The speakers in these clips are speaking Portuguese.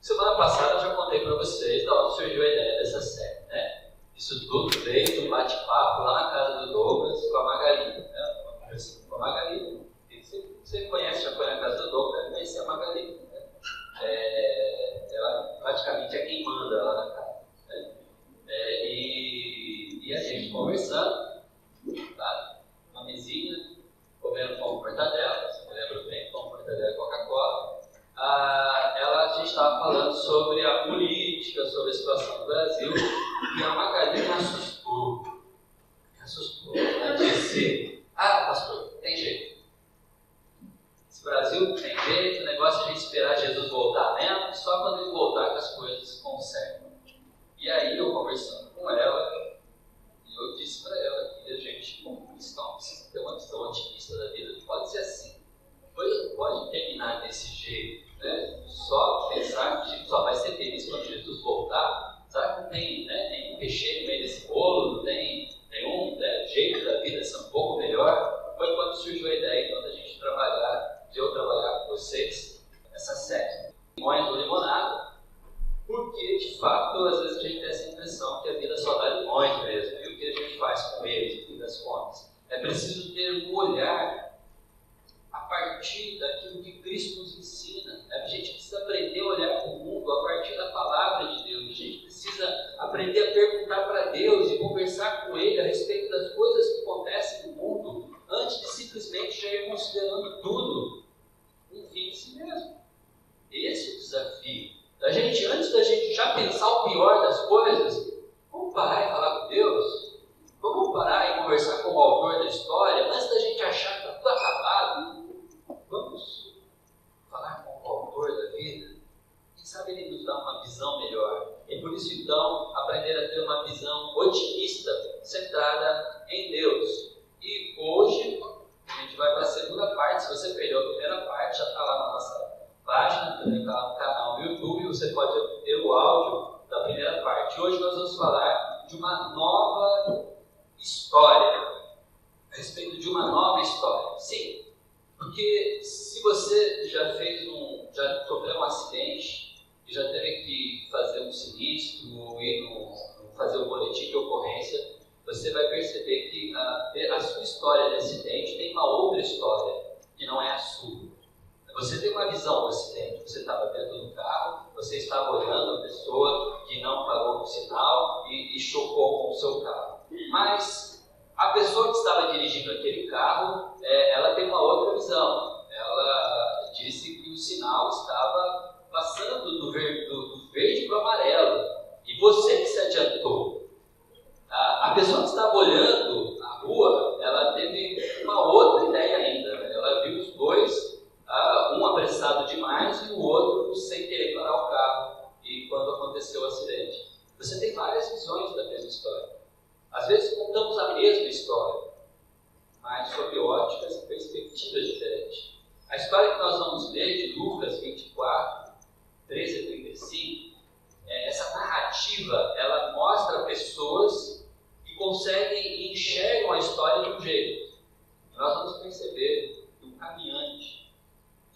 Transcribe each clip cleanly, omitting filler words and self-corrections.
Semana passada eu já contei para vocês de onde surgiu a ideia dessa série, né? Isso tudo veio de um bate-papo lá na casa do Douglas com a Magali, né? Com a Magali. Você conhece, já foi na casa do Douglas, deve conhecer a Magali, né? Ela praticamente é quem manda lá na casa, né? E a gente conversando, tá? Uma mesinha, comendo pão com mortadela, você me lembra bem, pão com mortadela e Coca-Cola. A gente estava falando sobre a política, sobre a situação do Brasil, e a Magali me assustou. Ela disse: pastor, tem jeito. Esse Brasil tem jeito, o negócio é a gente esperar Jesus voltar mesmo, só quando ele voltar que as coisas se consertam. E aí eu conversando com ela, eu disse para ela que a gente, como cristão, precisa ter uma visão otimista da vida. Não pode ser assim. Não pode terminar desse jeito, né? Só pensar que a gente só vai ser feliz quando Jesus voltar. Sabe que não tem, né, nenhum recheio no meio desse bolo, não tem nenhum, né, jeito da vida ser um pouco melhor. Foi quando surgiu a ideia então, da gente de eu trabalhar com vocês essa série. Limões ou limonada. Porque, de fato, às vezes a gente tem essa impressão que a vida só dá limões mesmo. E o que a gente faz com eles, no fim das contas? É preciso ter um olhar a partir daquilo que Cristo nos ensina. A gente precisa aprender a olhar para o mundo a partir da palavra de Deus. A gente precisa aprender a perguntar para Deus e conversar com Ele a respeito das coisas que acontecem no mundo, antes de simplesmente já ir considerando tudo um fim em si mesmo. Esse é o desafio. Antes da gente já pensar o pior das coisas, vamos parar e falar com Deus. Vamos parar e conversar com o autor da história. Antes da gente achar que está tudo acabado, vamos falar com o autor da vida. Quem sabe ele nos dá uma visão melhor. E por isso, então, aprender a ter uma visão otimista, centrada em Deus. E hoje, a gente vai para a segunda parte. Se você perdeu a primeira parte, já está lá na nossa página, também está lá no canal do YouTube, você pode ter o áudio da primeira parte. Hoje nós vamos falar de uma nova história, a respeito de uma nova história. Sim, porque se você já sofreu um acidente e já teve que fazer um sinistro ou fazer um boletim de ocorrência, você vai perceber que a sua história de acidente tem uma outra história, que não é a sua. Você tem uma visão do acidente, você estava dentro do carro, você estava olhando a pessoa que não parou no sinal e chocou com o seu carro. Mas a pessoa que estava dirigindo aquele carro, ela tem uma outra visão. Ela disse que o sinal estava passando do verde para o amarelo e você que se adiantou. A pessoa que estava olhando a rua, ela teve uma outra ideia ainda. Ela viu os dois, um apressado demais e o outro sem querer parar o carro e quando aconteceu o acidente. Você tem várias visões da mesma história. Às vezes contamos a mesma história, mas sob óticas e perspectivas diferentes. A história que nós vamos ler de Lucas 24, 13 a 35, essa narrativa, ela mostra pessoas que conseguem e enxergam a história de um jeito. Nós vamos perceber que um caminhante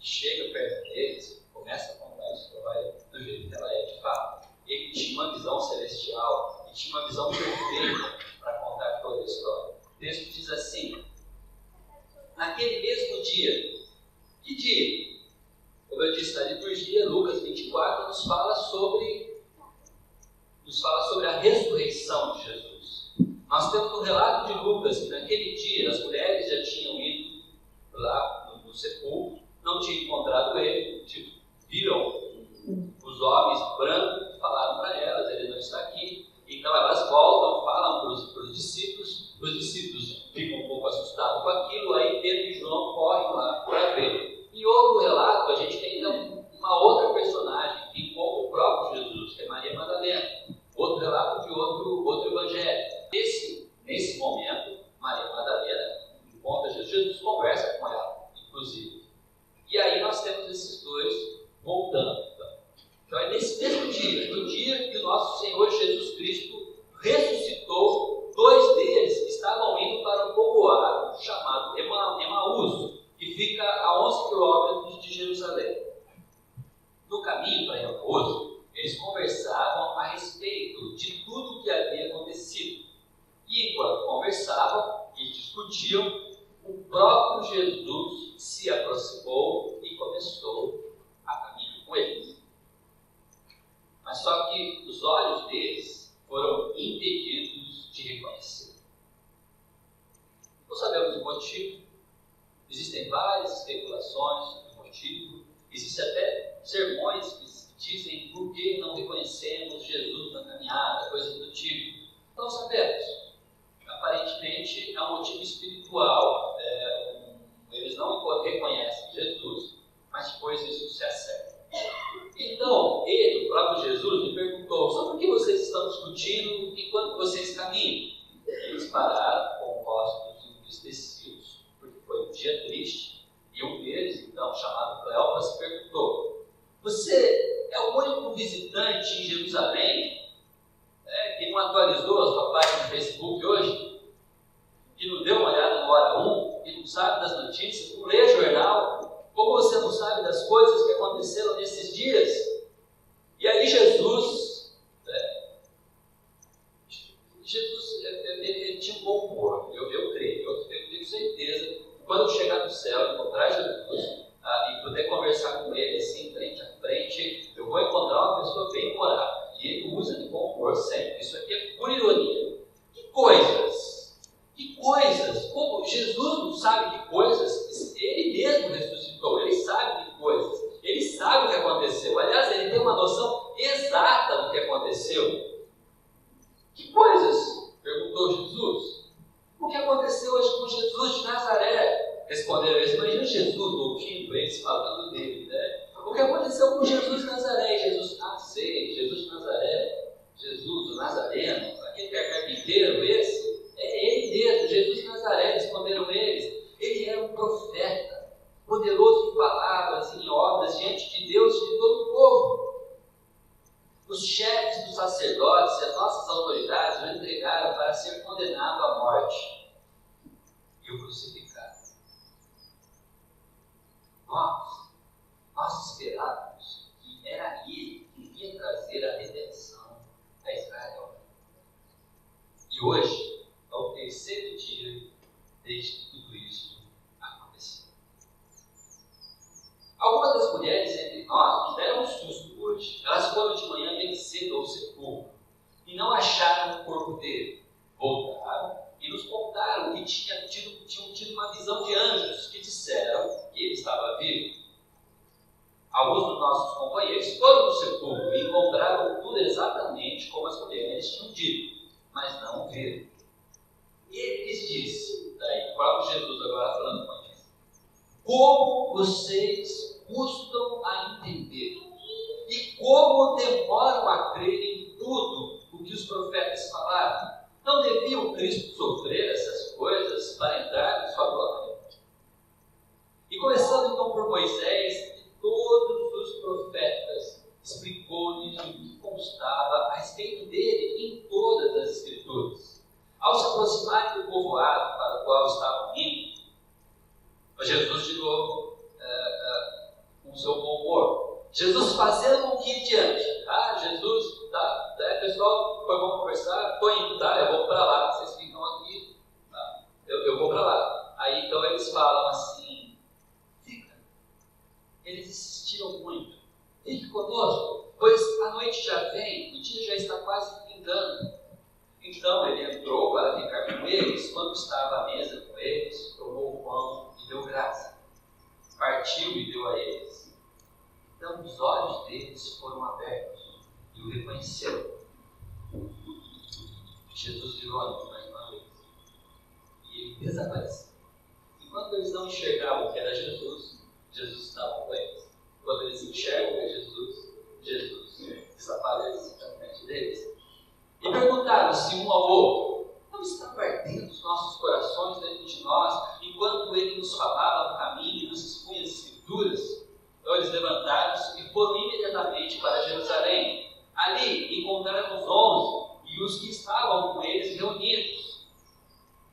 que chega perto deles, começa a contar a história do jeito que ela é de fato. Ele tinha uma visão celestial, ele tinha uma visão perfeita para contar toda a história. O texto diz assim: naquele mesmo dia, que dia? Como eu disse, na liturgia, Lucas 24 nos fala sobre a ressurreição de Jesus. Nós temos no relato de Lucas que naquele dia as mulheres já tinham ido lá no sepulcro, não tinham encontrado ele, viram os homens brancos, falaram para elas, ele não está aqui. Então elas voltam, falam para os discípulos ficam um pouco assustados com aquilo, aí Pedro e João correm lá para ver. Em outro relato, a gente tem então uma outra personagem que encontra o próprio Jesus, que é Maria Madalena. Outro relato de outro evangelho. Nesse momento, Maria Madalena encontra Jesus, Jesus conversa com ela, inclusive. E aí nós temos esses dois voltando. Então é nesse mesmo dia, no dia que o nosso Senhor Jesus Cristo ressuscitou, dois deles estavam indo para um povoado chamado Emaús, que fica a 11 quilômetros de Jerusalém. No caminho para Emaús, Então, ele, o próprio Jesus, lhe perguntou: sobre o que vocês estão discutindo enquanto vocês caminham? Eles pararam com rostos entristecidos, porque foi um dia triste, e um deles, então, chamado Cleopas, perguntou: você é o único visitante em Jerusalém que não atualizou a sua página no Facebook hoje? Que não deu uma olhada no Hora 1, que não sabe das notícias, não lê jornal? Como você não sabe das coisas que aconteceram nesses dias? E aí Jesus ele tinha um bom humor, eu creio, eu tenho certeza que quando eu chegar no céu, encontrar Jesus e poder conversar com ele assim, frente a frente, eu vou encontrar uma pessoa bem humorada. E ele usa de bom humor sempre. Isso aqui é por ironia. Que coisas! Que coisas! Como Jesus não sabe de coisas, ele mesmo ressuscitou, ele sabe de coisas, ele sabe o que aconteceu. Aliás, ele tem uma noção exata do que aconteceu. Que coisas? Perguntou Jesus. O que aconteceu hoje com Jesus de Nazaré? Responderam eles. Imagina Jesus ouvindo eles falando dele, né? O que aconteceu com Jesus de Nazaré? Jesus, sei, Jesus de Nazaré. Jesus, o Nazareno, aquele que é carpinteiro, esse? É ele mesmo, Jesus de Nazaré, responderam eles. Ele era um profeta, poderoso em palavras e em obras diante de Deus e de todo o povo. Os chefes dos sacerdotes e as nossas autoridades o entregaram para ser condenado à morte e o crucificaram. Nós esperávamos que era ele que ia trazer a redenção a Israel. E hoje é o terceiro dia desde que tudo isso aconteceu. Algumas das mulheres entre nós nos deram um susto hoje. Elas foram de manhã bem cedo ao sepulcro e não acharam o corpo dele. Voltaram e nos contaram que tinham tido uma visão de anjos que disseram que ele estava vivo. Alguns dos nossos companheiros foram no sepulcro e encontraram tudo exatamente como as mulheres tinham dito, mas não o viram. E ele lhes disse, daí o próprio Jesus agora falando com eles: como vocês custam a entender e como demoram a crer em tudo o que os profetas falaram. Não devia o Cristo sofrer essas coisas para entrar em sua glória? E começando então por Moisés e todos os profetas, explicou-lhes o que constava a respeito dele em todas as Escrituras. Ao se aproximarem do povoado para o qual estavam indo, Jesus de novo, com o seu bom humor, Jesus fazendo com que ir diante. Jesus, pessoal, foi bom conversar, estou indo, eu vou para lá, vocês ficam aqui, eu vou para lá. Aí então eles falam assim: fica. Eles insistiram muito: fique conosco, pois a noite já vem, o dia já está quase findando. Então ele entrou para ficar com eles. Quando estava à mesa com eles, tomou o pão e deu graça, partiu e deu a eles. Então os olhos deles foram abertos e o reconheceram. Jesus virou mais uma vez e ele desapareceu. Enquanto eles não enxergavam que era Jesus, Jesus estava com eles. Quando eles enxergam que é Jesus, Jesus desaparece da frente deles. E perguntaram-se um ao outro: não estavam ardendo os nossos corações dentro de nós, enquanto ele nos falava no caminho e nos expunha as Escrituras? Então eles levantaram-se e foram imediatamente para Jerusalém. Ali encontraram os 11 e os que estavam com eles reunidos,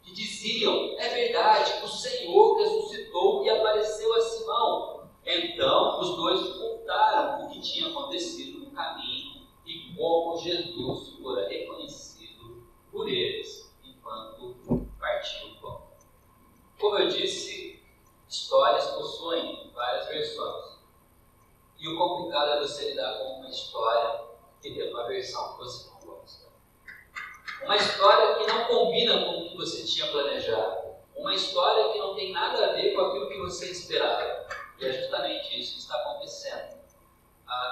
que diziam: é verdade, o Senhor ressuscitou e apareceu a Simão. Então os dois contaram o que tinha acontecido no caminho e como Jesus fora reconhecido por eles enquanto partiu o pão. Como eu disse, histórias possuem várias versões. E o complicado é você lidar com uma história que tem uma versão que você não gosta. Uma história que não combina com o que você tinha planejado. Uma história que não tem nada a ver com aquilo que você esperava. E é justamente isso que está acontecendo.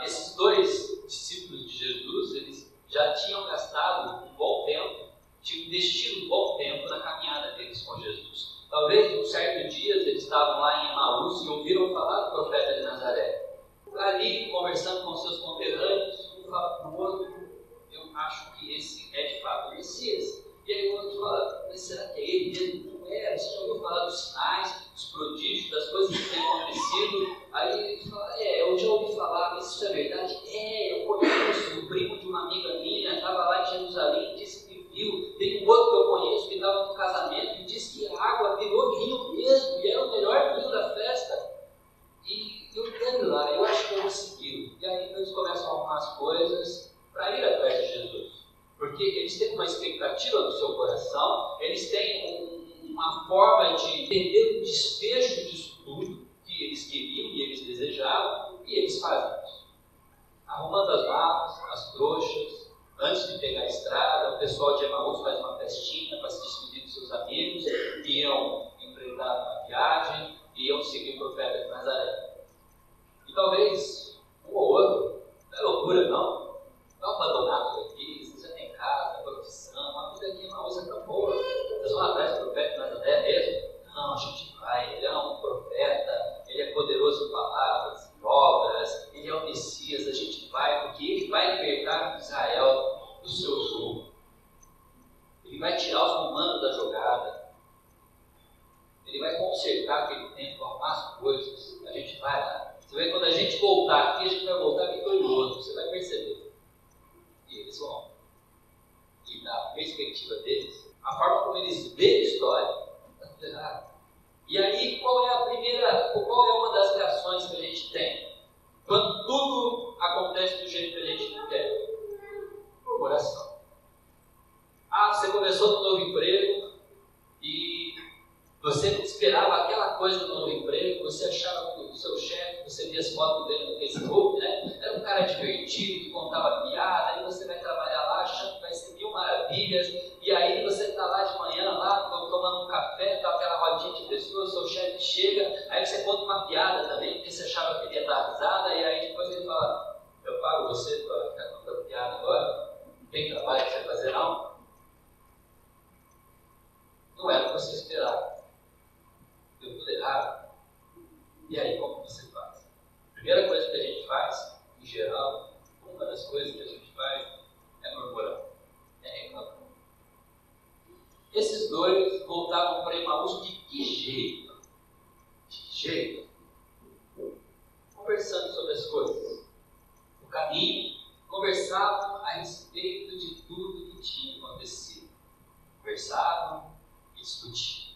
Esses dois discípulos de Jesus, eles já tinham gastado um bom tempo, tinham investido um bom tempo na caminhada deles com Jesus. Talvez, um certo dia, eles estavam lá em Emaús e ouviram falar do profeta de Nazaré. Ali, conversando com seus conterrâneos, fala para o outro, eu acho que esse é de fato o Messias. E aí o outro fala, mas será que é ele mesmo? Não é, você já ouviu falar dos sinais, dos prodígios, das coisas que têm acontecido? Aí ele fala, eu já ouvi falar, mas isso é verdade? Eu conheço, o primo de uma amiga minha, estava lá em Jerusalém, disse que viu. Tem um outro que eu conheço que estava no casamento e disse que a água virou vinho mesmo, e era o melhor vinho da festa. E eu quero ir lá, eu acho que eu vou segui-lo. E aí eles começam a arrumar as coisas para ir atrás de Jesus. Porque eles têm uma expectativa no seu coração, eles têm uma forma de entender o desfecho disso tudo que eles queriam e eles desejavam, e eles fazem isso. Arrumando as malas, as trouxas, antes de pegar a estrada, o pessoal de Emaús faz uma festinha para se despedir dos seus amigos, que iam empreendar uma viagem, e iam seguir o profeta de Nazaré. E talvez um ou outro, não é loucura não, não abandonar tudo aqui, você já tem casa, profissão, a vida aqui em Emaús é tão boa, vocês vão atrás do profeta de Nazaré mesmo? Não, a gente vai, ele é um profeta, ele é poderoso em palavras, em obras, ele é o Messias, a gente vai, porque ele vai libertar Israel do seu jugo. Ele vai tirar os romanos da jogada. Ele vai consertar aquele tempo, arrumar as coisas. A gente vai lá. Você vê, quando a gente voltar aqui, a gente vai voltar vitorioso. Você vai perceber. E eles vão. E na perspectiva deles, a forma como eles veem a história, está tudo errado. E aí, qual é uma das reações que a gente tem? Quando tudo acontece do jeito que a gente não quer? Murmuração. Você começou no novo emprego e você esperava aquela coisa no novo emprego, você achava que o seu chefe, você via as fotos dele no Facebook, né? Era um cara divertido, que contava piada, aí você vai trabalhar lá achando que vai ser mil maravilhas, e aí você está lá de manhã, lá tomando um café, tá aquela rodinha de pessoas, seu chefe chega, aí você conta uma piada também, porque você achava que ele ia dar risada, e aí depois ele fala, eu pago você para ficar contando piada agora, não tem trabalho para você fazer não? Não era o que você esperava. Deu tudo errado. E aí, como você faz? A primeira coisa que a gente faz, em geral, uma das coisas que a gente faz é murmurar, é reclamar. Esses dois voltavam para Emaús de que jeito? De que jeito? Conversando sobre as coisas. No caminho, conversavam a respeito de tudo que tinha acontecido. Conversavam e discutiam.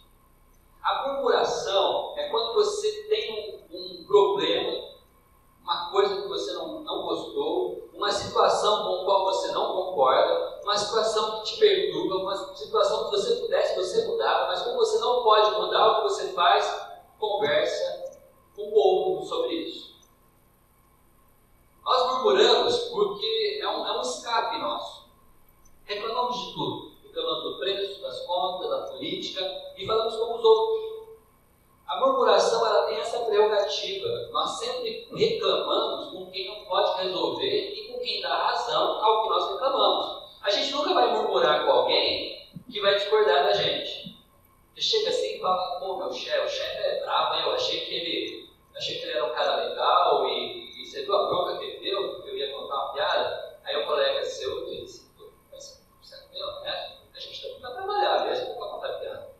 A murmuração é quando você tem um problema, uma coisa que você não gostou, uma situação com a qual você não concorda, uma situação que te perturba, uma situação que você pudesse, você mudava, mas como você não pode mudar, o que você faz? Conversa com o outro sobre isso. Nós murmuramos porque é um escape nosso. Reclamamos de tudo. Reclamamos do preço, das contas, da política e falamos com os outros. A murmuração ela tem essa prerrogativa. Nós sempre reclamamos com quem não pode resolver e com quem dá razão ao que nós reclamamos. A gente nunca vai murmurar com alguém que vai discordar da gente. Você chega assim e fala, pô, o chefe é bravo, eu achei que ele era um cara legal e você viu a bronca que ele deu, porque eu ia contar uma piada. Aí o colega seu disse, mas você é meu, né? A gente tem que trabalhar mesmo para contar piada.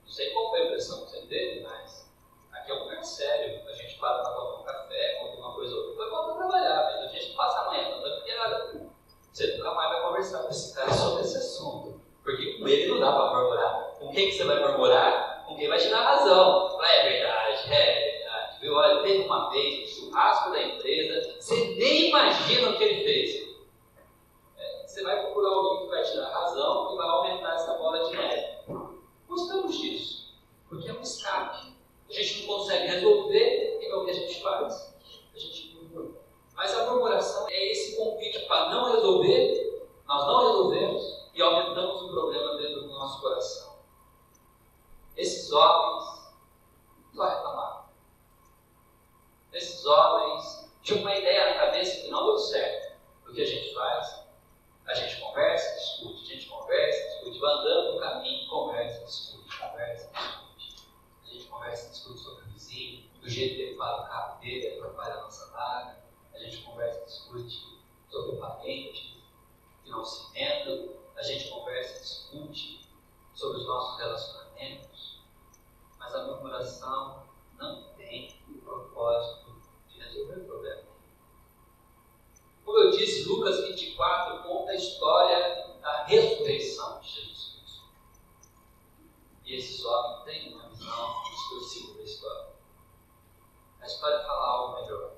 Não sei qual foi a impressão que você teve, mas aqui é um lugar sério. A gente para para tomar um café, conta uma coisa ou outra, depois volta a trabalhar, mas a gente não passa a manhã contando piada. Você nunca mais vai conversar com esse cara sobre esse assunto, porque com ele não dá para murmurar. Com quem que você vai murmurar? Com quem vai te dar razão. É verdade, viu? Olha, teve uma vez um churrasco da empresa, você nem imagina o que ele fez. Você vai procurar alguém que vai te dar razão e vai aumentar essa bola de neve. Gostamos disso, porque é um escape. A gente não consegue resolver, então o que a gente faz? A gente murmura. Mas a murmuração é esse convite para não resolver, nós não resolvemos e aumentamos o problema dentro do nosso coração. Esses homens só reclamavam. Esses homens tinham uma ideia na cabeça que não deu certo. O que a gente faz? A gente conversa, discute, vai andando no caminho, conversa, discute. A gente conversa, discute sobre o vizinho, do jeito que ele para o carro dele, atrapalha a nossa vaga. A gente conversa, discute sobre o parente. 24 conta a história da ressurreição de Jesus Cristo. E esses homens têm uma visão distorcida da história. A história fala algo melhor.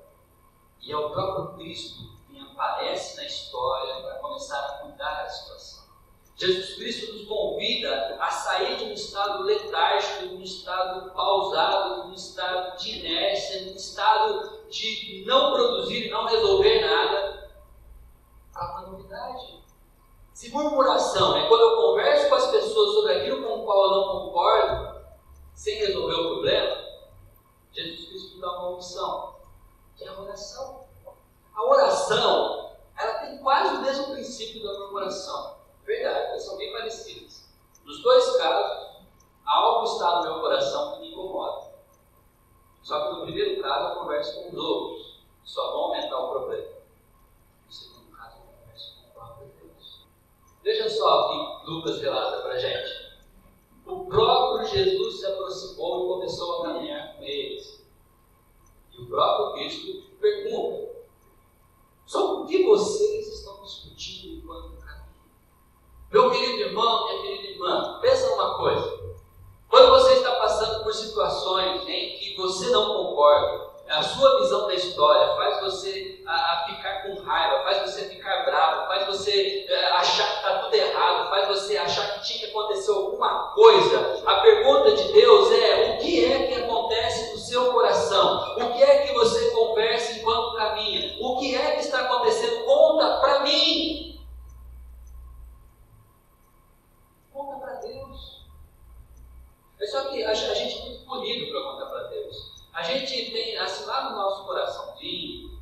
E é o próprio Cristo quem aparece na história para começar a mudar a situação. Jesus Cristo nos convida a sair de um estado letárgico, de um estado pausado, de um estado de inércia, de um estado de não produzir, não resolver nada, para uma novidade. Se murmuração é quando eu converso com as pessoas sobre aquilo com o qual eu não concordo, sem resolver o problema, Jesus Cristo dá uma opção, que é a oração. A oração, ela tem quase o mesmo princípio da murmuração. Verdade, elas são bem parecidas. Nos dois casos, algo está no meu coração que me incomoda. Só que no primeiro caso, eu converso com os outros, só vão aumentar o problema. No segundo caso, eu converso com o próprio Deus. Veja só o que Lucas relata para a gente. O próprio Jesus se aproximou e começou a caminhar com eles. E o próprio Cristo pergunta: sobre o que vocês estão discutindo enquanto caminham? Meu querido irmão, minha querida irmã, pensa numa coisa. Quando você está passando por situações em que você não concorda, a sua visão da história faz você ficar com raiva, faz você ficar bravo, faz você achar que está tudo errado, faz você achar que tinha que acontecer alguma coisa. A pergunta de Deus é: o que é que acontece no seu coração? O que é que você conversa enquanto caminha? O que é que está acontecendo? Conta para mim! Conta para Deus. É só que a gente é muito polido para contar para Deus. A gente tem, assim, lá no nosso coraçãozinho,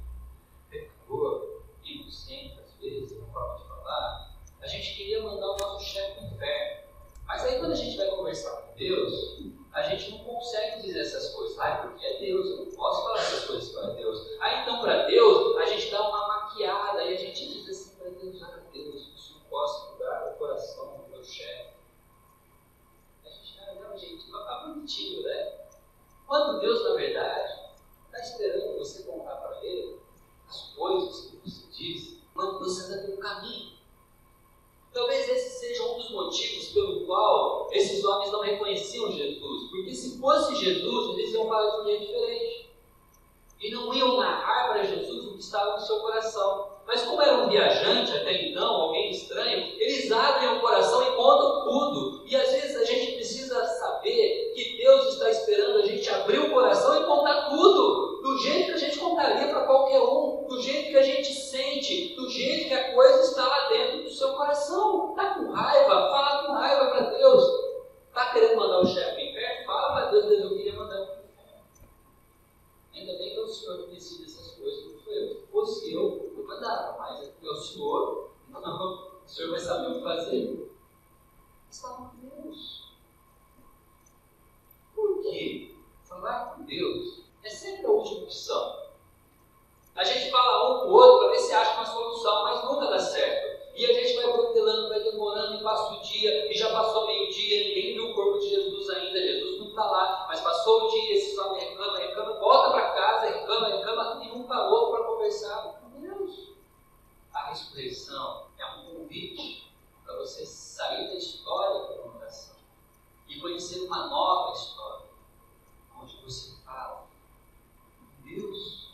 pecador, inocente às vezes, na forma de falar, a gente queria mandar o nosso chefe para o inferno. Mas aí quando a gente vai conversar com Deus, a gente não consegue dizer essas coisas. Porque é Deus, eu não posso falar essas coisas para Deus. Aí então para Deus, a gente dá uma maquiada e a gente diz assim para Deus: Deus, o Senhor possa mudar o coração do meu chefe. A gente não, gente, está bonitinho, né? Quando Deus, na verdade, está esperando você contar para Ele as coisas que você diz, quando você está pelo caminho. Talvez esse seja um dos motivos pelo qual esses homens não reconheciam Jesus. Porque se fosse Jesus, eles iam falar de um jeito diferente. E não iam narrar para Jesus o que estava no seu coração. Mas como era um viajante até então, alguém estranho, eles abrem o coração e contam tudo. E às vezes a gente precisa saber que Deus está esperando a gente abrir o coração e contar tudo. Do jeito que a gente contaria para qualquer um. Do jeito que a gente sente. Do jeito que a coisa está lá dentro do seu coração. Está com raiva? Fala com raiva para Deus. Está querendo mandar o chefe para o inferno? Fala para Deus: Deus, eu queria mandar para o inferno. Ainda bem que é o Senhor que decide essas coisas, não sou eu. Se fosse eu mandava, mas é o Senhor, não, o Senhor vai saber o que fazer. Está com Deus. Por quê? Falar com Deus é sempre a última opção. A gente fala um com o outro para ver se acha uma solução, mas nunca dá certo. E a gente vai protelando, vai demorando, e passa o dia, e já passou meio-dia, ninguém viu o corpo de Jesus ainda, Jesus não está lá, mas passou o dia, esses homens reclamam, volta para casa, reclama, e um para o outro para conversar com Deus. A ressurreição é um convite para você sair da história da comunicação e conhecer uma nova história, onde você fala com Deus,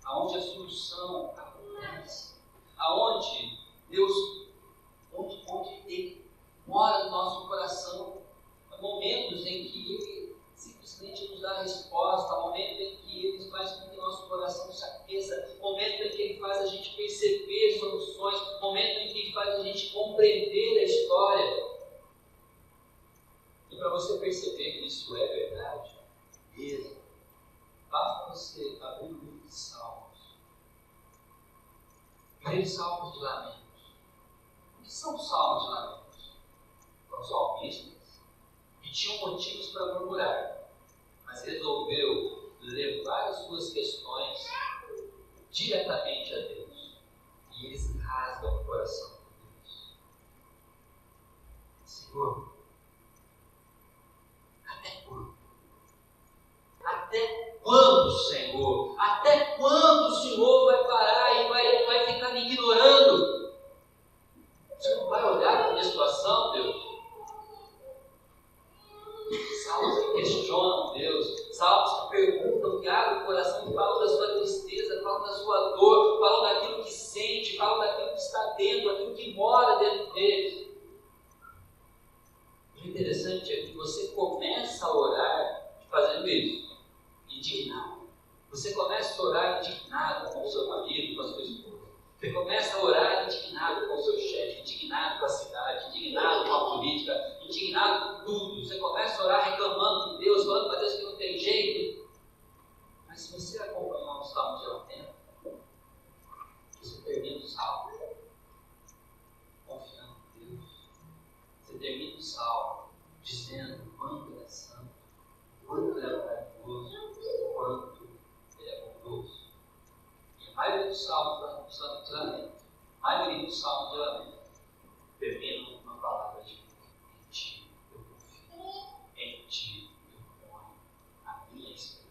aonde a solução acontece, aonde Deus, onde Ele mora no nosso coração. Há momentos em que Ele simplesmente nos dá a resposta, há momentos em que Ele faz com que nosso coração se aqueça, momento em que Ele faz a gente perceber soluções, momento em que Ele faz a gente compreender a história. E para você perceber que isso é verdade mesmo, basta você abrir o livro de Salmos, ler Salmos de Lamento. O que são salmos de lamentos? São salmistas que tinham motivos para murmurar, mas resolveu levar as suas questões diretamente a Deus. E eles rasgam o coração de Deus. Senhor, até quando? Até quando, Senhor? Até quando o Senhor vai parar e vai ficar me ignorando? sua dor, falam daquilo que sente, falam daquilo que está dentro, daquilo que mora dentro deles. O interessante é que você começa a orar fazendo isso, indignado. Você começa a orar indignado com o seu marido, com a sua esposa. Você começa a orar indignado com o seu chefe, indignado com a cidade, indignado com a política, indignado com tudo. Você começa a orar reclamando com Deus, falando para Deus que não tem jeito. Mas se você acompanhar o Salmo de Lamento, você termina o Salmo confiando em Deus. Você termina o Salmo dizendo quanto Ele é santo, quanto Ele é maravilhoso, quanto Ele é bondoso. E a maioria dos salmos de Lamento, termina com uma palavra de em Ti eu confio, em Ti eu ponho a minha esperança.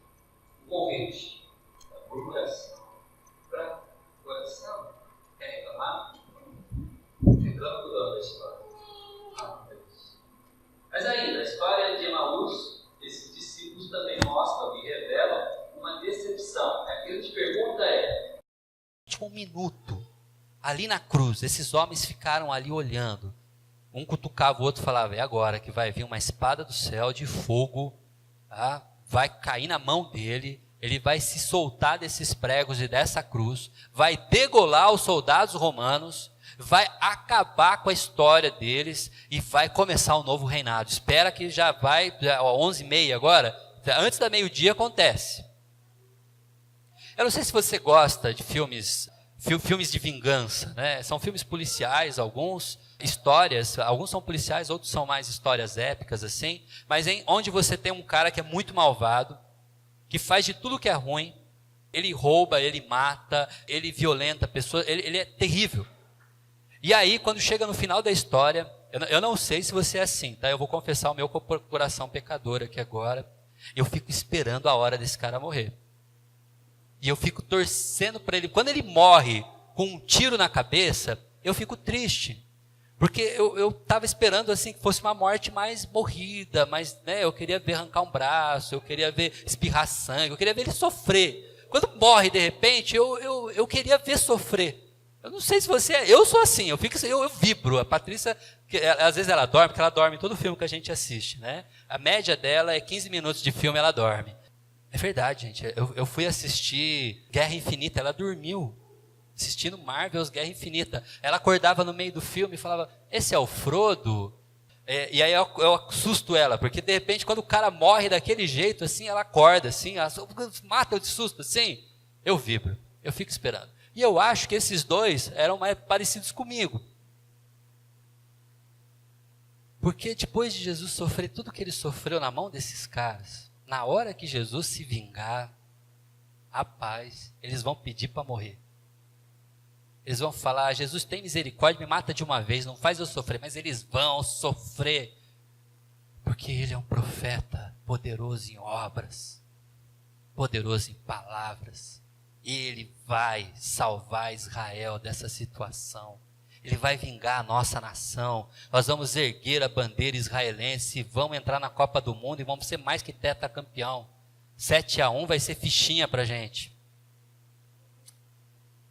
O convite da murmuração para o coração é reclamar, reclamando da história. Mas ainda, a história de Emaús, esses discípulos também mostram e revelam uma decepção. A grande pergunta é: um minuto ali na cruz, esses homens ficaram ali olhando. Um cutucava o outro e falava: é agora que vai vir uma espada do céu de fogo, tá? Vai cair na mão dele, ele vai se soltar desses pregos e dessa cruz, vai degolar os soldados romanos, vai acabar com a história deles e vai começar um novo reinado. Espera que já vai, 11h30 agora, antes da meio-dia acontece. Eu não sei se você gosta de filmes de vingança, né? São filmes policiais, alguns são policiais, outros são mais histórias épicas assim, mas onde você tem um cara que é muito malvado, que faz de tudo que é ruim, ele rouba, ele mata, ele violenta pessoas, ele é terrível. E aí, quando chega no final da história, eu não sei se você é assim, tá? Eu vou confessar o meu coração pecador aqui agora. Eu fico esperando a hora desse cara morrer. E eu fico torcendo para ele. Quando ele morre com um tiro na cabeça, eu fico triste. Porque eu estava esperando assim que fosse uma morte mais morrida, mas né, eu queria ver arrancar um braço, eu queria ver espirrar sangue, eu queria ver ele sofrer. Quando morre de repente, eu queria ver sofrer. Eu não sei se você é, eu sou assim, eu vibro. A Patrícia, às vezes ela dorme, porque ela dorme em todo filme que a gente assiste, né? A média dela é 15 minutos de filme, ela dorme. É verdade, gente. Eu fui assistir Guerra Infinita, ela dormiu, assistindo Marvel's Guerra Infinita. Ela acordava no meio do filme e falava: esse é o Frodo? E aí eu assusto ela, porque de repente quando o cara morre daquele jeito, assim, ela acorda, assim, ela mata de susto, assim. Eu vibro, eu fico esperando. E eu acho que esses dois eram mais parecidos comigo. Porque depois de Jesus sofrer tudo que ele sofreu na mão desses caras, na hora que Jesus se vingar, rapaz, eles vão pedir para morrer. Eles vão falar: Jesus, tem misericórdia, me mata de uma vez, não faz eu sofrer. Mas eles vão sofrer, porque ele é um profeta poderoso em obras, poderoso em palavras. Ele vai salvar Israel dessa situação. Ele vai vingar a nossa nação. Nós vamos erguer a bandeira israelense e vamos entrar na Copa do Mundo e vamos ser mais que tetracampeão. 7-1 vai ser fichinha para a gente.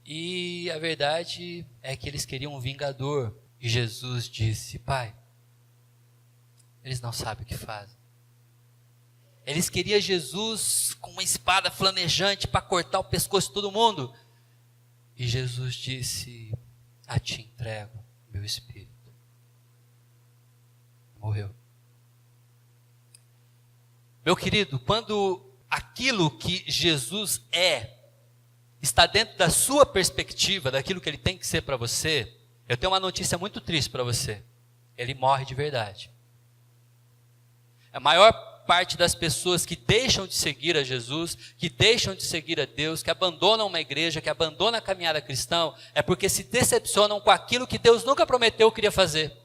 E a verdade é que eles queriam um vingador. E Jesus disse: Pai, eles não sabem o que fazem. Eles queriam Jesus com uma espada flamejante para cortar o pescoço de todo mundo. E Jesus disse: a ti entrego meu espírito. Morreu. Meu querido, quando aquilo que Jesus está dentro da sua perspectiva, daquilo que ele tem que ser para você, eu tenho uma notícia muito triste para você. Ele morre de verdade. A maior parte das pessoas que deixam de seguir a Jesus, que deixam de seguir a Deus, que abandonam uma igreja, que abandonam a caminhada cristã, é porque se decepcionam com aquilo que Deus nunca prometeu que queria fazer.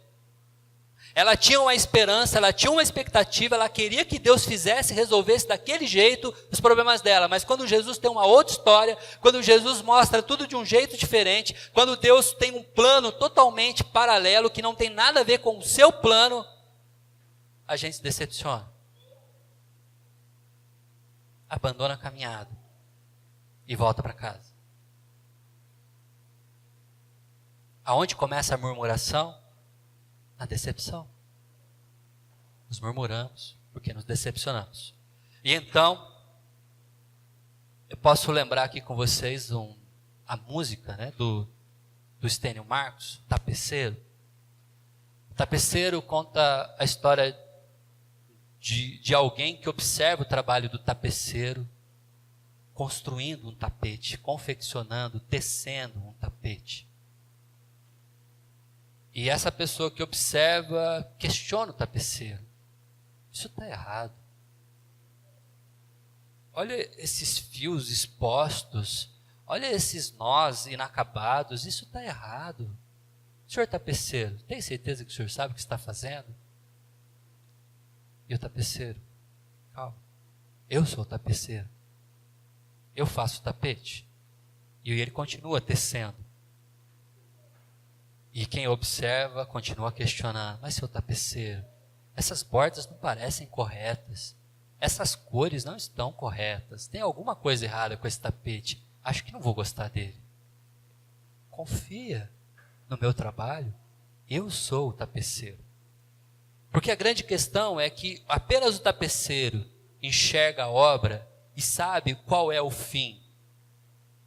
Ela tinha uma esperança, ela tinha uma expectativa, ela queria que Deus fizesse, resolvesse daquele jeito os problemas dela. Mas quando Jesus tem uma outra história, quando Jesus mostra tudo de um jeito diferente, quando Deus tem um plano totalmente paralelo, que não tem nada a ver com o seu plano, a gente se decepciona. Abandona a caminhada e volta para casa. Aonde começa a murmuração? Na decepção. Nos murmuramos porque nos decepcionamos. E então, eu posso lembrar aqui com vocês a música, né, do Estênio Marcos, Tapeceiro. O Tapeceiro conta a história de alguém que observa o trabalho do tapeceiro, construindo um tapete, confeccionando, tecendo um tapete. E essa pessoa que observa questiona o tapeceiro. Isso está errado. Olha esses fios expostos, olha esses nós inacabados, isso está errado. Senhor tapeceiro, tem certeza que o senhor sabe o que está fazendo? E o tapeceiro, calma, eu sou o tapeceiro, eu faço o tapete. E ele continua tecendo. E quem observa continua questionando, mas seu tapeceiro, essas bordas não parecem corretas, essas cores não estão corretas, tem alguma coisa errada com esse tapete, acho que não vou gostar dele. Confia no meu trabalho, eu sou o tapeceiro. Porque a grande questão é que apenas o tapeceiro enxerga a obra e sabe qual é o fim.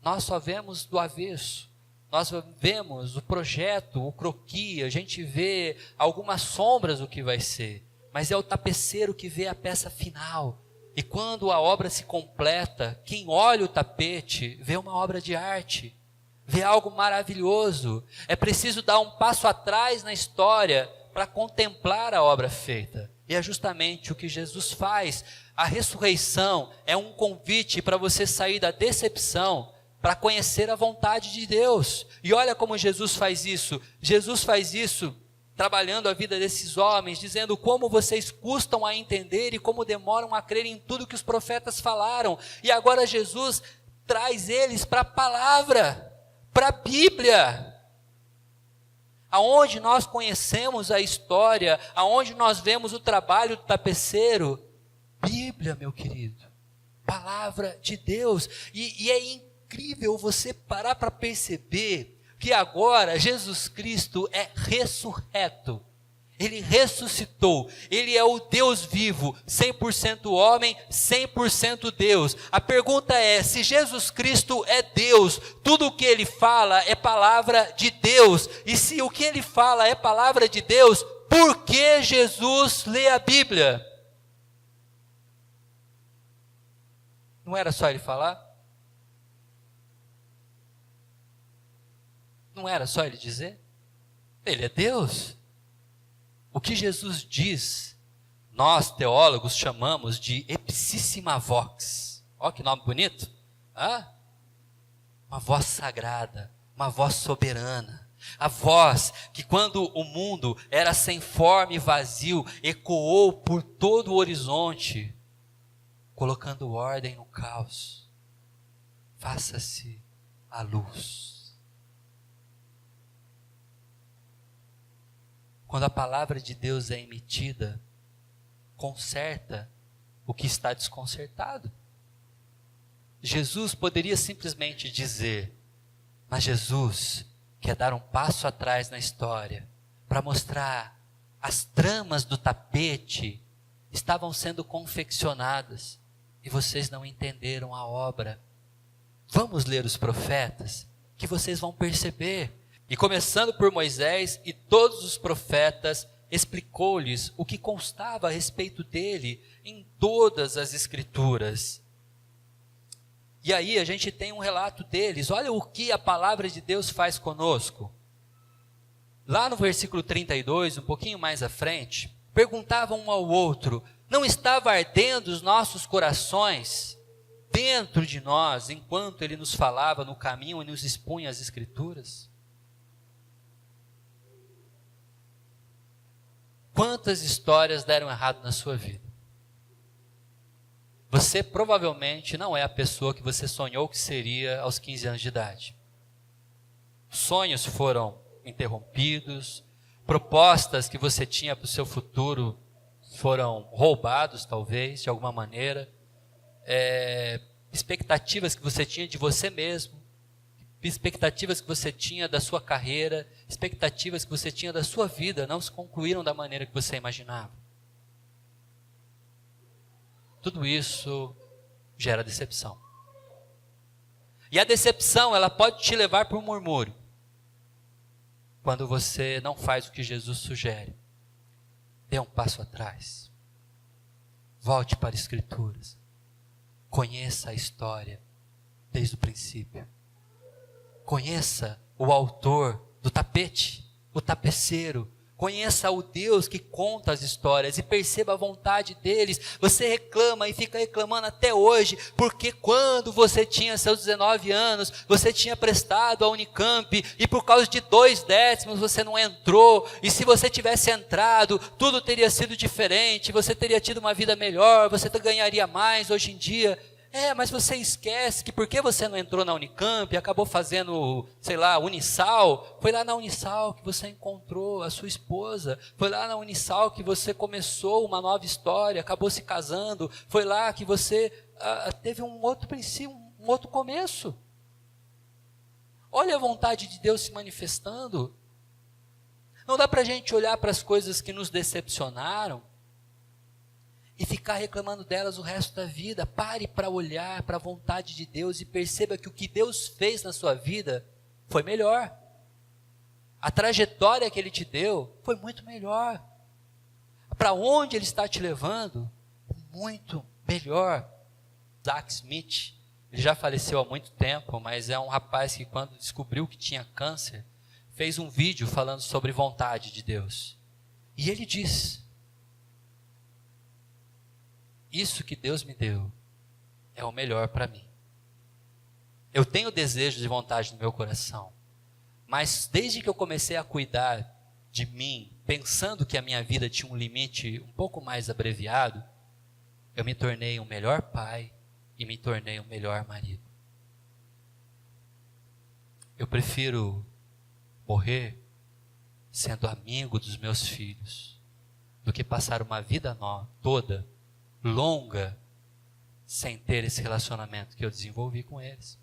Nós só vemos do avesso, nós vemos o projeto, o croquis, a gente vê algumas sombras do que vai ser, mas é o tapeceiro que vê a peça final. E quando a obra se completa, quem olha o tapete vê uma obra de arte, vê algo maravilhoso. É preciso dar um passo atrás na história para contemplar a obra feita. E é justamente o que Jesus faz. A ressurreição é um convite para você sair da decepção, para conhecer a vontade de Deus. E olha como Jesus faz isso. Jesus faz isso trabalhando a vida desses homens, dizendo como vocês custam a entender e como demoram a crer em tudo que os profetas falaram. E agora Jesus traz eles para a palavra, para a Bíblia, aonde nós conhecemos a história, aonde nós vemos o trabalho do tapeceiro. Bíblia, meu querido, palavra de Deus. E é incrível você parar para perceber que agora Jesus Cristo é ressurreto. Ele ressuscitou, ele é o Deus vivo, 100% homem, 100% Deus. A pergunta é, se Jesus Cristo é Deus, tudo o que ele fala é palavra de Deus, e se o que ele fala é palavra de Deus, por que Jesus lê a Bíblia? Não era só ele falar? Não era só ele dizer? Ele é Deus. O que Jesus diz, nós teólogos chamamos de ipsissima vox. Olha que nome bonito. Uma voz sagrada, uma voz soberana. A voz que quando o mundo era sem forma e vazio, ecoou por todo o horizonte, colocando ordem no caos. Faça-se a luz. Quando a palavra de Deus é emitida, conserta o que está desconcertado. Jesus poderia simplesmente dizer, mas Jesus quer dar um passo atrás na história, para mostrar as tramas do tapete estavam sendo confeccionadas, e vocês não entenderam a obra. Vamos ler os profetas, que vocês vão perceber. E começando por Moisés e todos os profetas, explicou-lhes o que constava a respeito dele em todas as escrituras. E aí a gente tem um relato deles, olha o que a palavra de Deus faz conosco. Lá no versículo 32, um pouquinho mais à frente, perguntavam um ao outro, não estava ardendo os nossos corações dentro de nós, enquanto ele nos falava no caminho e nos expunha as escrituras? Quantas histórias deram errado na sua vida? Você provavelmente não é a pessoa que você sonhou que seria aos 15 anos de idade. Sonhos foram interrompidos, propostas que você tinha para o seu futuro foram roubados, talvez, de alguma maneira. Expectativas que você tinha de você mesmo expectativas que você tinha da sua carreira, expectativas que você tinha da sua vida, não se concluíram da maneira que você imaginava. Tudo isso gera decepção. E a decepção, ela pode te levar para um murmúrio. Quando você não faz o que Jesus sugere. Dê um passo atrás. Volte para as Escrituras. Conheça a história desde o princípio. Conheça o autor do tapete, o tapeceiro. Conheça o Deus que conta as histórias e perceba a vontade deles. Você reclama e fica reclamando até hoje, porque quando você tinha seus 19 anos, você tinha prestado a Unicamp e por causa de 2 décimos você não entrou. E se você tivesse entrado, tudo teria sido diferente, você teria tido uma vida melhor, você ganharia mais hoje em dia. Mas você esquece que porque você não entrou na Unicamp e acabou fazendo, Unisal, foi lá na Unisal que você encontrou a sua esposa, foi lá na Unisal que você começou uma nova história, acabou se casando, foi lá que você teve um outro princípio, um outro começo. Olha a vontade de Deus se manifestando. Não dá para a gente olhar para as coisas que nos decepcionaram e ficar reclamando delas o resto da vida. Pare para olhar para a vontade de Deus e perceba que o que Deus fez na sua vida foi melhor. A trajetória que Ele te deu foi muito melhor. Para onde Ele está te levando, muito melhor. Isaac Smith, ele já faleceu há muito tempo, mas é um rapaz que quando descobriu que tinha câncer, fez um vídeo falando sobre vontade de Deus. E ele diz: isso que Deus me deu é o melhor para mim. Eu tenho desejo de vontade no meu coração, mas desde que eu comecei a cuidar de mim, pensando que a minha vida tinha um limite um pouco mais abreviado, eu me tornei um melhor pai e me tornei um melhor marido. Eu prefiro morrer sendo amigo dos meus filhos do que passar uma vida toda longa sem ter esse relacionamento que eu desenvolvi com eles.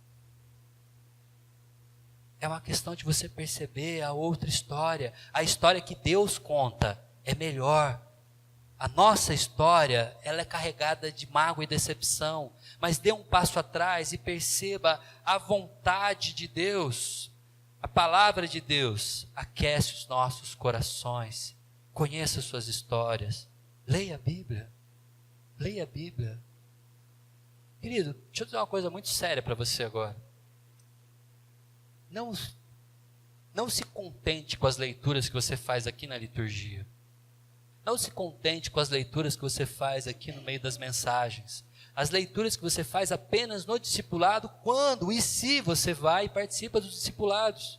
É uma questão de você perceber a outra história. A história que Deus conta é melhor. A nossa história, ela é carregada de mágoa e decepção, mas dê um passo atrás e perceba a vontade de Deus. A palavra de Deus aquece os nossos corações. Conheça suas histórias. Leia a Bíblia. Leia a Bíblia. Querido, deixa eu dizer uma coisa muito séria para você agora. Não se contente com as leituras que você faz aqui na liturgia. Não se contente com as leituras que você faz aqui no meio das mensagens. As leituras que você faz apenas no discipulado, quando e se você vai e participa dos discipulados.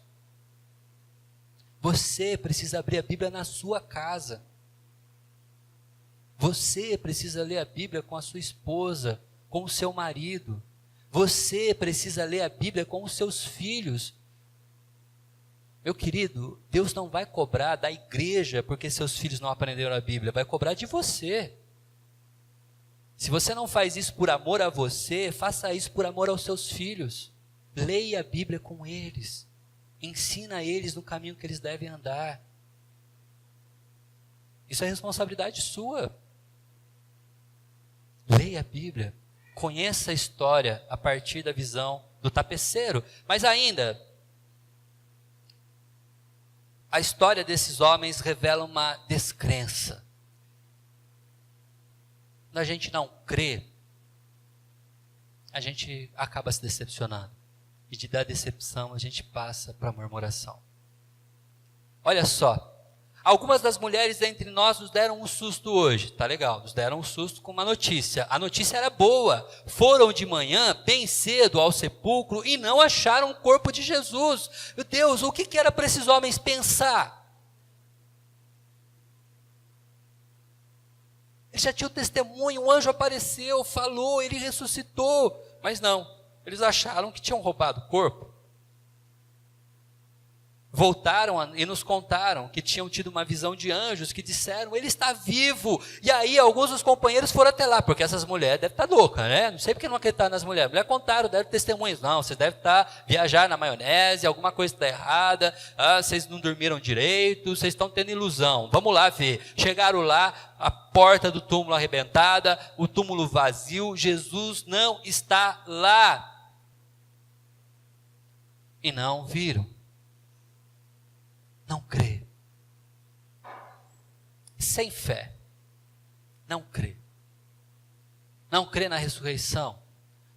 Você precisa abrir a Bíblia na sua casa. Você precisa ler a Bíblia com a sua esposa, com o seu marido. Você precisa ler a Bíblia com os seus filhos. Meu querido, Deus não vai cobrar da igreja porque seus filhos não aprenderam a Bíblia, vai cobrar de você. Se você não faz isso por amor a você, faça isso por amor aos seus filhos. Leia a Bíblia com eles. Ensina eles no caminho que eles devem andar. Isso é responsabilidade sua. Leia a Bíblia, conheça a história a partir da visão do tapeceiro. Mas ainda, a história desses homens revela uma descrença. Quando a gente não crê, a gente acaba se decepcionando. E de dar decepção, a gente passa para a murmuração. Olha só. Algumas das mulheres entre nós nos deram um susto hoje, tá legal, nos deram um susto com uma notícia. A notícia era boa, foram de manhã, bem cedo, ao sepulcro e não acharam o corpo de Jesus. Meu Deus, o que era para esses homens pensar? Eles já tinham testemunho, um anjo apareceu, falou, ele ressuscitou, mas não, eles acharam que tinham roubado o corpo. voltaram e nos contaram que tinham tido uma visão de anjos que disseram, ele está vivo. E aí alguns dos companheiros foram até lá, porque essas mulheres devem estar loucas, né? Não sei porque não acreditaram nas mulheres. Mulheres contaram, deram testemunhos. Não, vocês devem estar viajar na maionese, alguma coisa está errada, vocês não dormiram direito, vocês estão tendo ilusão. Vamos lá ver. Chegaram lá, a porta do túmulo arrebentada, o túmulo vazio, Jesus não está lá. E não viram. Não crê. Sem fé. Não crê. Não crê na ressurreição.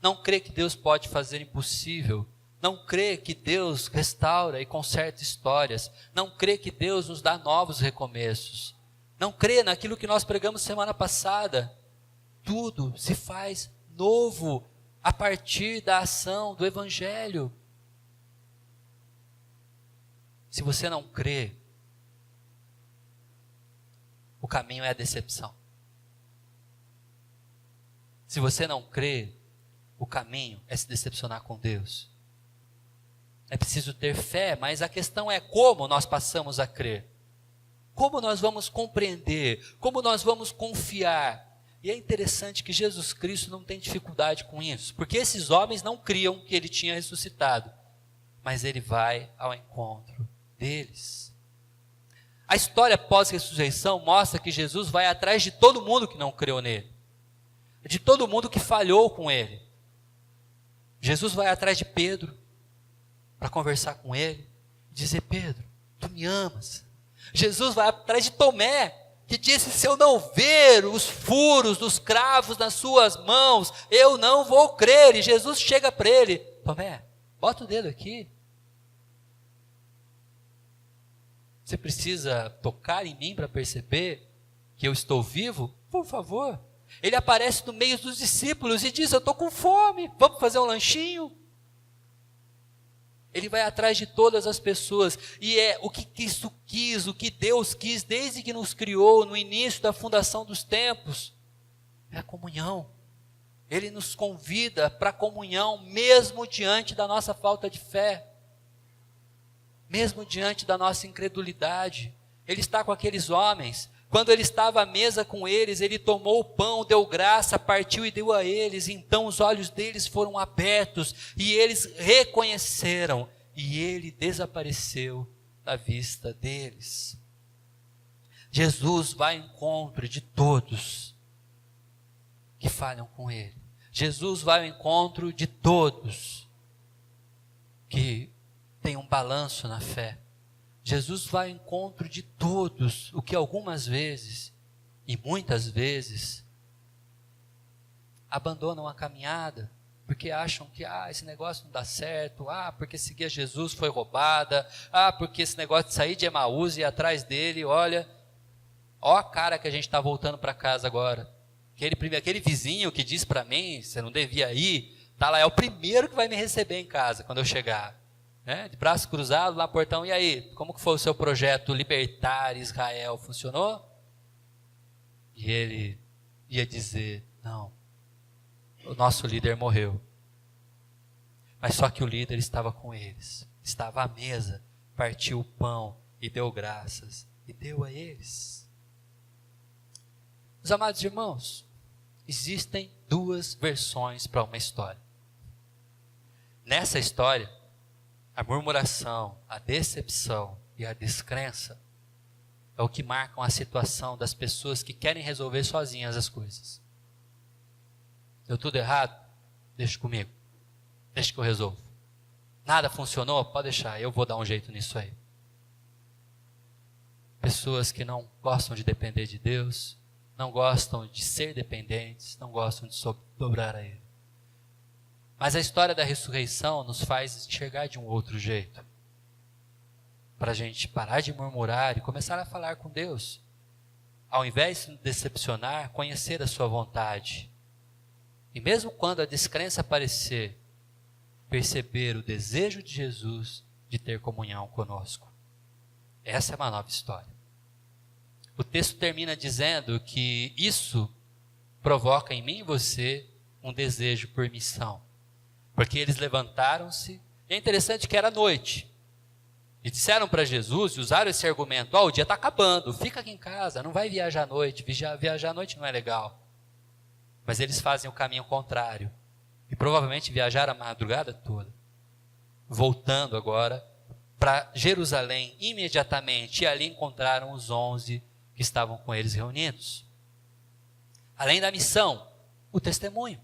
Não crê que Deus pode fazer impossível. Não crê que Deus restaura e conserta histórias. Não crê que Deus nos dá novos recomeços. Não crê naquilo que nós pregamos semana passada. Tudo se faz novo a partir da ação do Evangelho. Se você não crê, o caminho é a decepção. Se você não crê, o caminho é se decepcionar com Deus. É preciso ter fé, mas a questão é como nós passamos a crer. Como nós vamos compreender, como nós vamos confiar. E é interessante que Jesus Cristo não tem dificuldade com isso, porque esses homens não criam que ele tinha ressuscitado, mas ele vai ao encontro deles. A história pós-ressurreição mostra que Jesus vai atrás de todo mundo que não creu nele, de todo mundo que falhou com ele. Jesus vai atrás de Pedro para conversar com ele, dizer: Pedro, tu me amas. Jesus vai atrás de Tomé, que disse: se eu não ver os furos dos cravos nas suas mãos, eu não vou crer. E Jesus chega para ele: Tomé, bota o dedo aqui. Você precisa tocar em mim para perceber que eu estou vivo? Por favor. Ele aparece no meio dos discípulos e diz: eu estou com fome, vamos fazer um lanchinho? Ele vai atrás de todas as pessoas, e é o que Cristo quis, o que Deus quis desde que nos criou no início da fundação dos tempos, é a comunhão. Ele nos convida para a comunhão, mesmo diante da nossa falta de fé, mesmo diante da nossa incredulidade. Ele está com aqueles homens. Quando ele estava à mesa com eles, ele tomou o pão, deu graça, partiu e deu a eles. Então os olhos deles foram abertos e eles reconheceram, e ele desapareceu da vista deles. Jesus vai ao encontro de todos que falham com ele. Jesus vai ao encontro de todos que têm um balanço na fé. Jesus vai ao encontro de todos, o que algumas vezes, e muitas vezes, abandonam a caminhada, porque acham que esse negócio não dá certo, porque seguir a Jesus foi roubada, porque esse negócio de sair de Emaús e ir atrás dele, olha, ó a cara que a gente está voltando para casa agora. Aquele vizinho que diz para mim, você não devia ir, tá lá, é o primeiro que vai me receber em casa quando eu chegar. De braço cruzado lá no portão, e aí, como que foi o seu projeto libertar Israel? Funcionou? E ele ia dizer: não, o nosso líder morreu. Mas só que o líder estava com eles, estava à mesa, partiu o pão e deu graças, e deu a eles. Meus amados irmãos, existem duas versões para uma história. Nessa história, a murmuração, a decepção e a descrença é o que marcam a situação das pessoas que querem resolver sozinhas as coisas. Deu tudo errado? Deixa comigo. Deixa que eu resolvo. Nada funcionou? Pode deixar, eu vou dar um jeito nisso aí. Pessoas que não gostam de depender de Deus, não gostam de ser dependentes, não gostam de dobrar a Ele. Mas a história da ressurreição nos faz enxergar de um outro jeito. Para a gente parar de murmurar e começar a falar com Deus. Ao invés de se decepcionar, conhecer a sua vontade. E mesmo quando a descrença aparecer, perceber o desejo de Jesus de ter comunhão conosco. Essa é uma nova história. O texto termina dizendo que isso provoca em mim e você um desejo por missão. Porque eles levantaram-se, e é interessante que era noite. E disseram para Jesus, e usaram esse argumento: o dia está acabando, fica aqui em casa, não vai viajar à noite, viajar à noite não é legal. Mas eles fazem o caminho contrário, e provavelmente viajaram a madrugada toda, voltando agora para Jerusalém imediatamente, e ali encontraram os 11 que estavam com eles reunidos. Além da missão, o testemunho.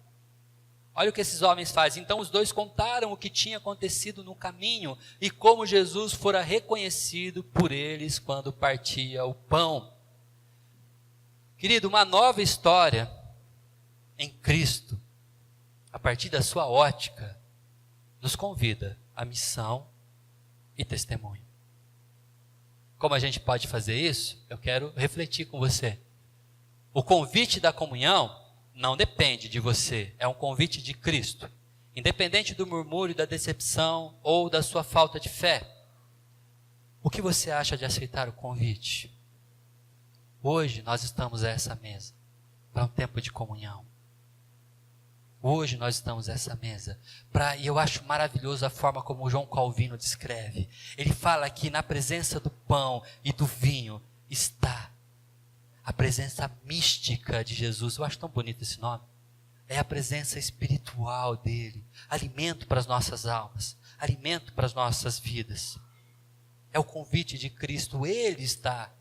Olha o que esses homens fazem. Então os dois contaram o que tinha acontecido no caminho e como Jesus fora reconhecido por eles quando partia o pão. Querido, uma nova história em Cristo, a partir da sua ótica, nos convida à missão e testemunho. Como a gente pode fazer isso? Eu quero refletir com você. O convite da comunhão não depende de você, é um convite de Cristo. Independente do murmúrio, da decepção ou da sua falta de fé. O que você acha de aceitar o convite? Hoje nós estamos a essa mesa para um tempo de comunhão. Hoje nós estamos a essa mesa e eu acho maravilhoso a forma como o João Calvino descreve. Ele fala que na presença do pão e do vinho está a presença mística de Jesus. Eu acho tão bonito esse nome. É a presença espiritual dele, alimento para as nossas almas, alimento para as nossas vidas. É o convite de Cristo, ele está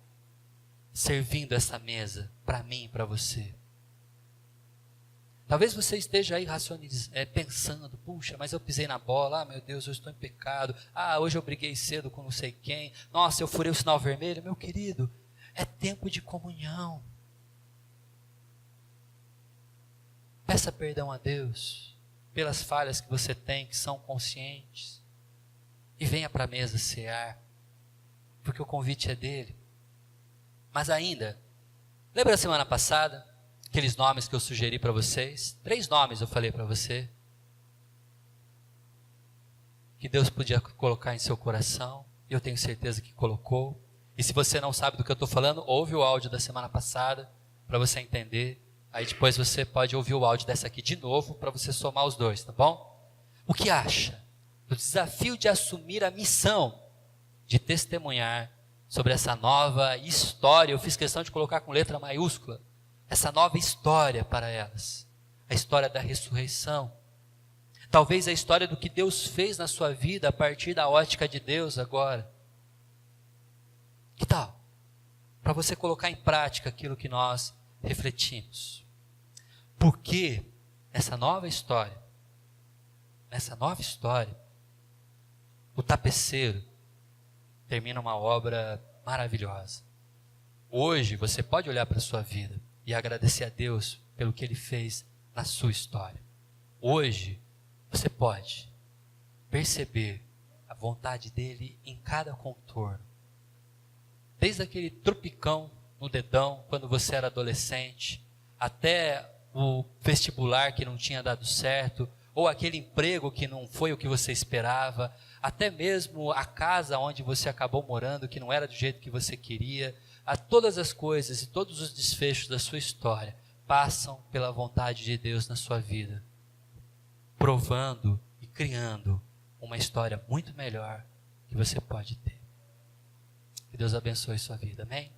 servindo essa mesa para mim e para você. Talvez você esteja aí pensando: puxa, mas eu pisei na bola, meu Deus, eu estou em pecado, hoje eu briguei cedo com não sei quem, nossa, eu furei o sinal vermelho. Meu querido, é tempo de comunhão. Peça perdão a Deus pelas falhas que você tem, que são conscientes, e venha para a mesa cear, porque o convite é dele. Mas ainda, lembra da semana passada, aqueles nomes que eu sugeri para vocês? 3 nomes eu falei para você, que Deus podia colocar em seu coração, e eu tenho certeza que colocou. E se você não sabe do que eu estou falando, ouve o áudio da semana passada, para você entender. Aí depois você pode ouvir o áudio dessa aqui de novo, para você somar os dois, tá bom? O que acha do desafio de assumir a missão de testemunhar sobre essa nova história? Eu fiz questão de colocar com letra maiúscula, essa nova história para elas. A história da ressurreição. Talvez a história do que Deus fez na sua vida a partir da ótica de Deus agora. Que tal? Para você colocar em prática aquilo que nós refletimos. Porque nessa nova história, o tapeceiro termina uma obra maravilhosa. Hoje você pode olhar para a sua vida e agradecer a Deus pelo que Ele fez na sua história. Hoje você pode perceber a vontade dEle em cada contorno. Desde aquele tropicão no dedão, quando você era adolescente, até o vestibular que não tinha dado certo, ou aquele emprego que não foi o que você esperava, até mesmo a casa onde você acabou morando, que não era do jeito que você queria. A todas as coisas e todos os desfechos da sua história passam pela vontade de Deus na sua vida, provando e criando uma história muito melhor que você pode ter. Que Deus abençoe sua vida, amém?